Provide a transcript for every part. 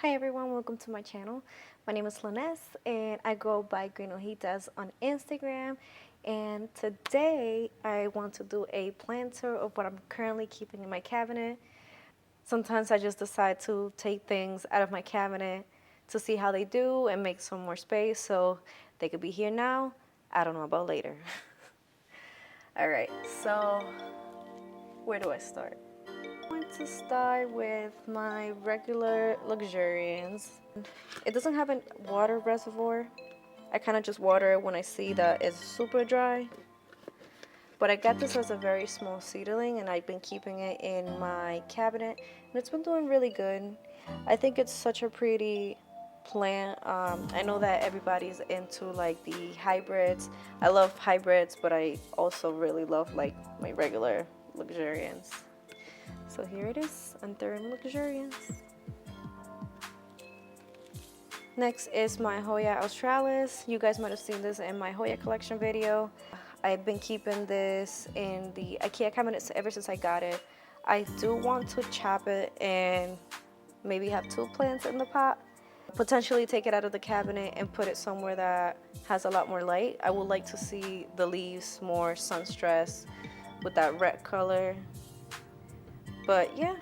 Hi everyone, welcome to my channel. My name is Lanez and I go by Green Hojitas on Instagram. And today I want to do a plant tour of what I'm currently keeping in my cabinet. Sometimes I just decide to take things out of my cabinet to see how they do and make some more space so they could be here now. I don't know about later. Alright, so where do I start? I'm going to start with my regular Luxurians. It doesn't have a water reservoir. I kind of just water it when I see that it's super dry. But I got this as a very small seedling and I've been keeping it in my cabinet and it's been doing really good. I think it's such a pretty plant. I know that everybody's into like the hybrids. I love hybrids, but I also really love like my regular Luxurians. So here it is, Antherium Luxurians. Next is my Hoya Australis. You guys might have seen this in my Hoya collection video. I've been keeping this in the Ikea cabinets ever since I got it. I do want to chop it and maybe have 2 plants in the pot. Potentially take it out of the cabinet and put it somewhere that has a lot more light. I would like to see the leaves more sun stressed with that red color. But yeah,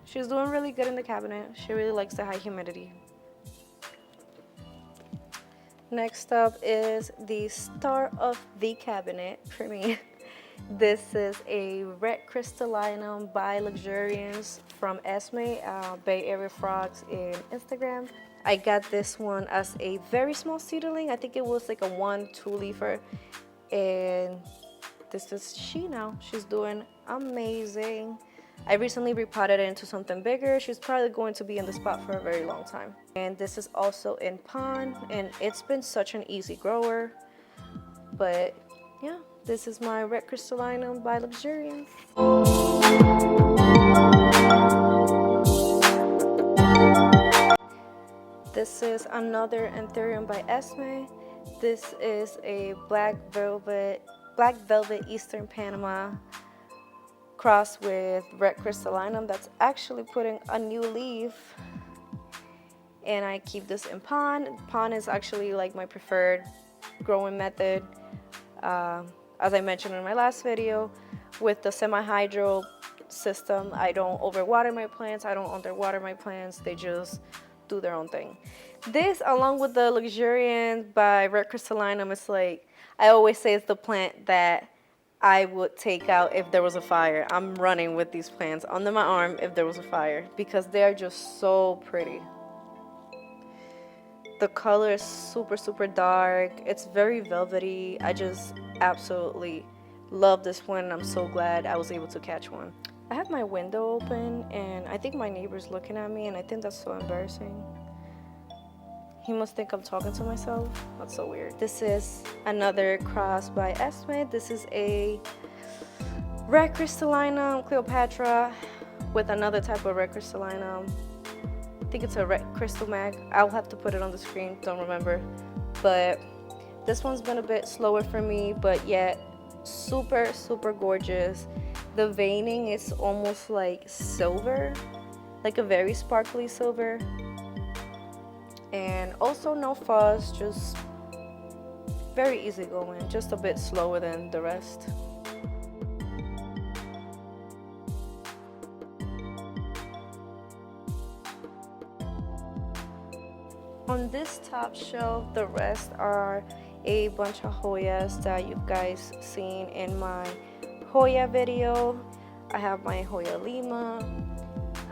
she's doing really good in the cabinet. She really likes the high humidity. Next up is the star of the cabinet for me. This is a red Crystallineum by Luxurians from Esme, Bay Area Frogs in Instagram. I got this one as a very small seedling. I think it was like a 1-2 leafer. And this is she now. She's doing amazing. I recently repotted it into something bigger. She's probably going to be in the spot for a very long time. And this is also in pond, and it's been such an easy grower. But yeah, this is my red Crystallineum by Luxurians. This is another Antherium by Esme. This is a black velvet Eastern Panama cross with red Crystallineum that's actually putting a new leaf. And I keep this in pond. Pond is actually like my preferred growing method. As I mentioned in my last video, with the semi-hydro system, I don't overwater my plants, I don't underwater my plants, they just do their own thing. This, along with the Luxurian by red Crystallineum, is like, I always say it's the plant that I would take out if there was a fire. I'm running with these plants under my arm if there was a fire because they're just so pretty. The color is super dark. It's very velvety. I just absolutely love this one. I'm so glad I was able to catch one. I have my window open and I think my neighbor's looking at me and I think that's so embarrassing. He must think I'm talking to myself. That's so weird. This is another cross by Esme. This is a red Crystallineum Cleopatra with another type of red Crystallineum. I think it's a red Crystal Mag. I'll have to put it on the screen, don't remember. But this one's been a bit slower for me, but yet super gorgeous. The veining is almost like silver, like a very sparkly silver. And also no fuzz, just very easy going, just a bit slower than the rest. On this top shelf, the rest are a bunch of Hoyas that you guys seen in my Hoya video. I have my Hoya Lima,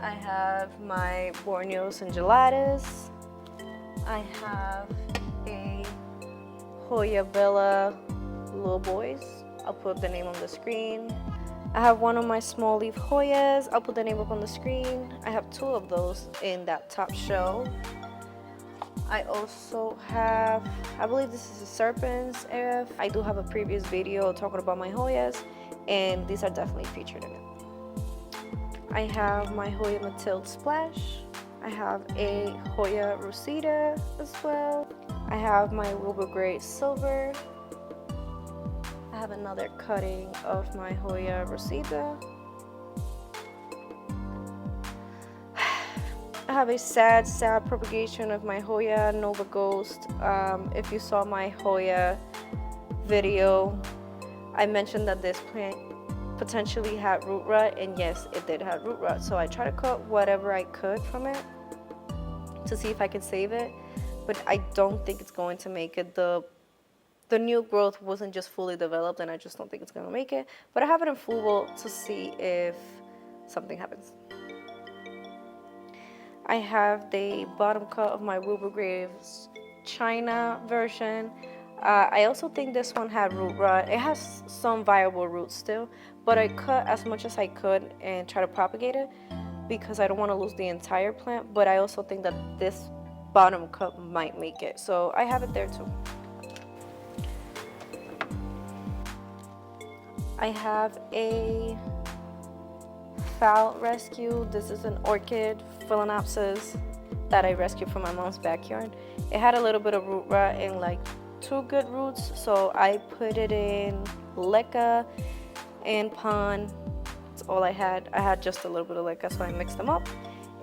I have my Borneos and Gelatis, I have a Hoya Bella Little Boys. I'll put the name on the screen. I have one of my small leaf Hoyas. I'll put the name up on the screen. I have 2 of those in that top shelf. I also have, I believe this is a Serpents F. I do have a previous video talking about my Hoyas, and these are definitely featured in it. I have my Hoya Matilde Splash. I have a Hoya Rosita as well. I have my Ruble Gray Silver. I have another cutting of my Hoya Rosita. I have a sad propagation of my Hoya Nova Ghost. If you saw my Hoya video, I mentioned that this plant potentially had root rot, and yes, it did have root rot. So I tried to cut whatever I could from it to see if I could save it, but I don't think it's going to make it. The new growth wasn't just fully developed, and I just don't think it's going to make it. But I have it in Ruble to see if something happens. I have the bottom cut of my Ruble Graves China version. I also think this one had root rot. It has some viable roots still, but I cut as much as I could and try to propagate it because I don't want to lose the entire plant, but I also think that this bottom cut might make it. So I have it there too. I have a foul rescue. This is an orchid, Philanopsis, that I rescued from my mom's backyard. It had a little bit of root rot and like 2 good roots, so I put it in leca and pond. That's all I had. I had just a little bit of leca, so I mixed them up,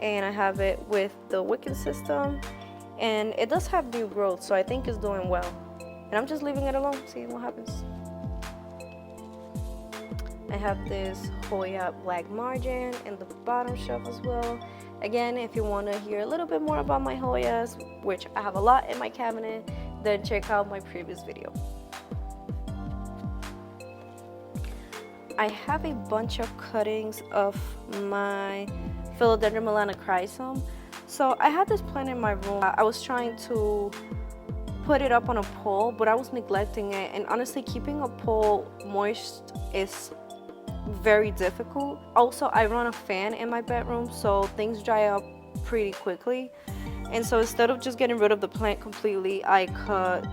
and I have it with the wicking system, and it does have new growth, so I think it's doing well. And I'm just leaving it alone, seeing what happens. I have this Hoya black margin in the bottom shelf as well. Again, if you want to hear a little bit more about my Hoyas, which I have a lot in my cabinet, then check out my previous video. I have a bunch of cuttings of my Philodendron melanocryosome. So I had this plant in my room. I was trying to put it up on a pole, but I was neglecting it, and honestly keeping a pole moist is very difficult. Also, I run a fan in my bedroom, so things dry up pretty quickly, and so instead of just getting rid of the plant completely, I cut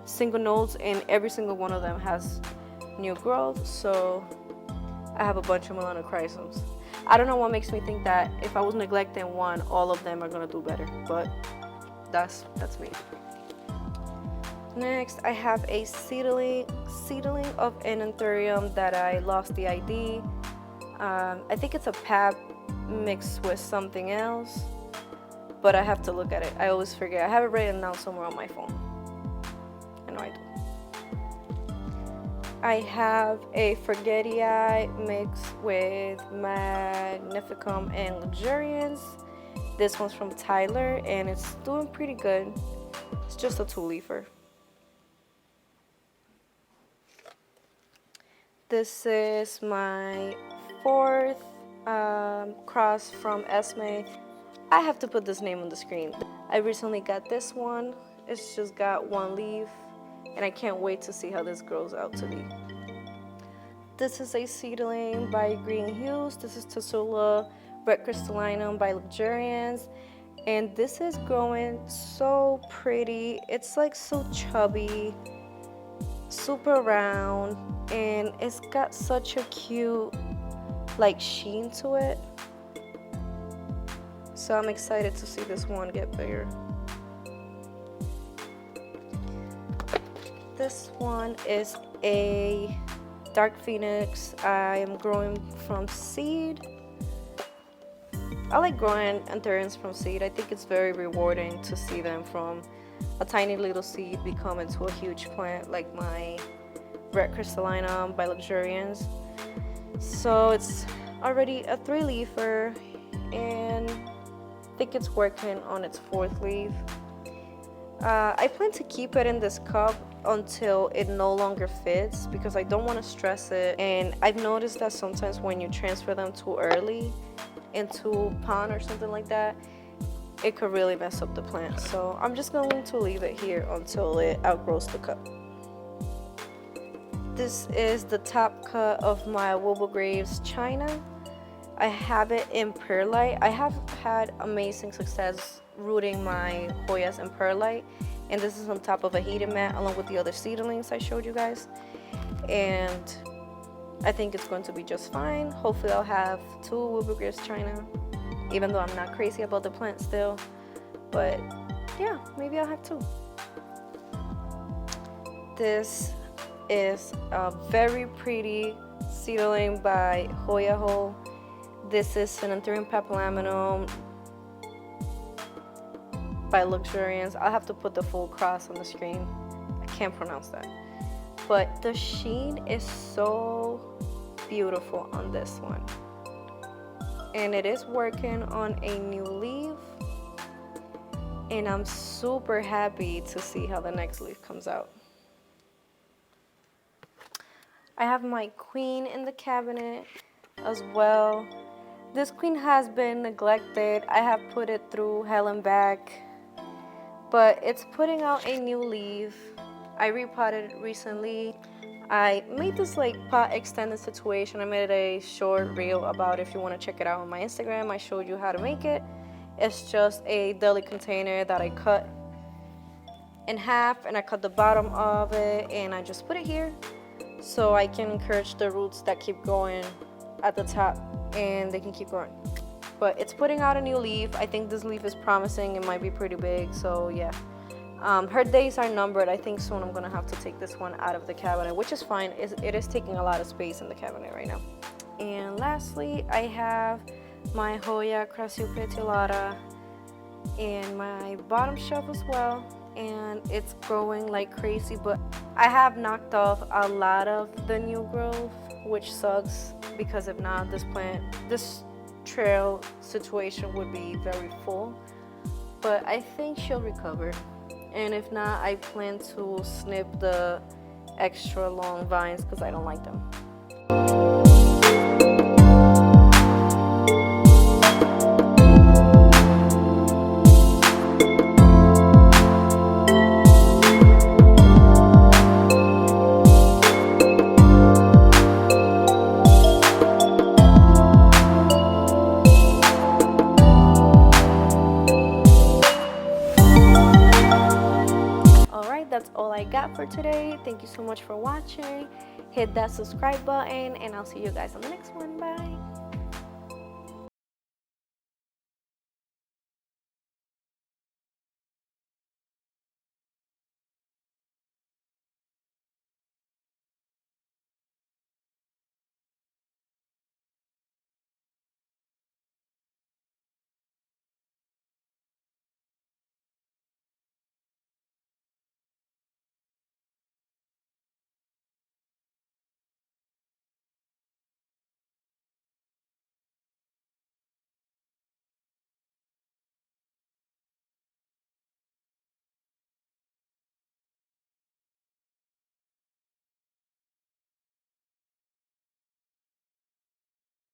single nodes, and every single one of them has new growth. So I have a bunch of melanocryosomes. I don't know what makes me think that if I was neglecting one, all of them are gonna do better, but that's me. Next, I have a seedling of an Antherium that I lost the ID. I think it's a pap mixed with something else, but I have to look at it. I always forget. I have it written down somewhere on my phone. I know I do. I have a Forgetii mixed with Magnificum and Luxurians. This one's from Tyler, and it's doing pretty good. It's just a 2-leafer. This is my 4th cross from Esme. I have to put this name on the screen. I recently got this one. It's just got 1 leaf, and I can't wait to see how this grows out to be. This is a seedling by Green Hues. This is Tasula Red Crystallineum by Luxurians, and this is growing so pretty. It's like so chubby, super round, and it's got such a cute like sheen to it. So I'm excited to see this one get bigger. This one is a Dark Phoenix. I am growing from seed. I like growing Antheriums from seed. I think it's very rewarding to see them from a tiny little seed become into a huge plant like my Red Crystallineum by Luxurians. So it's already a 3-leafer, and I think it's working on its 4th leaf. I plan to keep it in this cup until it no longer fits because I don't want to stress it, and I've noticed that sometimes when you transfer them too early into pond or something like that, it could really mess up the plant. So I'm just going to leave it here until it outgrows the cup. This is the top cut of my Ruble Graves China. I have it in perlite. I have had amazing success rooting my Hoyas in perlite, and this is on top of a heated mat along with the other seedlings I showed you guys, and I think it's going to be just fine. Hopefully I'll have 2 Ruble Graves China, even though I'm not crazy about the plant still, but yeah, maybe I'll have 2. This is a very pretty seedling by Hoya. This is an Antherium papillamum by Luxurians. I'll have to put the full cross on the screen. I can't pronounce that. But the sheen is so beautiful on this one. And it is working on a new leaf. And I'm super happy to see how the next leaf comes out. I have my queen in the cabinet as well. This queen has been neglected. I have put it through hell and back, but it's putting out a new leaf. I repotted it recently. I made this like pot extended situation. I made a short reel about it. If you want to check it out on my Instagram, I showed you how to make it. It's just a deli container that I cut in half, and I cut the bottom of it, and I just put it here so I can encourage the roots that keep growing at the top, and they can keep growing. But it's putting out a new leaf. I think this leaf is promising. It might be pretty big, so yeah. Her days are numbered. I think soon I'm gonna have to take this one out of the cabinet, which is fine. It is taking a lot of space in the cabinet right now. And lastly, I have my Hoya Krasu petiolata in my bottom shelf as well, and it's growing like crazy, but I have knocked off a lot of the new growth, which sucks, because if not, this trail situation would be very full. But I think she'll recover. And if not, I plan to snip the extra long vines because I don't like them. That's all I got for today. Thank you so much for watching. Hit that subscribe button, and I'll see you guys on the next one. Bye.